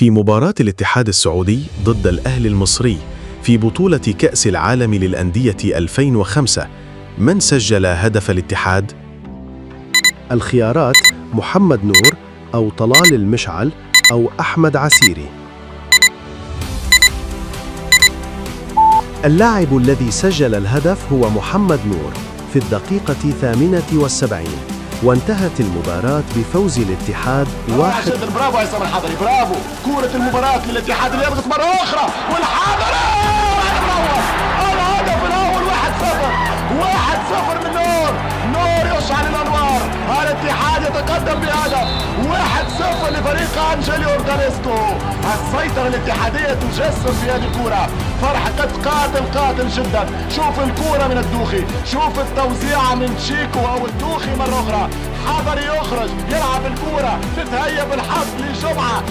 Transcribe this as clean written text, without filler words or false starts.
في مباراة الاتحاد السعودي ضد الأهلي المصري في بطولة كأس العالم للأندية 2005، من سجل هدف الاتحاد؟ الخيارات: محمد نور أو طلال المشعل أو أحمد عسيري. اللاعب الذي سجل الهدف هو محمد نور في الدقيقة 78، وانتهت المباراة بفوز الاتحاد 1. برافو يا سامر الحضري، برافو. كرة المباراة للاتحاد اللي يضغط مرة أخرى، والحضري الهدف الأول 1-0 من نور. نور يشعل الأنوار، الاتحاد يتقدم بهدف 1-0 لفريق أنجيلو أورتاليسكو. السيطرة الاتحادية تجسم في هذه الكرة، فرحة قاتل جدا. شوف الكرة من الدوخي، شوف التوزيع من شيكو أو الدوخي مرة أخرى. حضري يخرج يلعب الكرة، تتهيأ بالحظ لجمعة.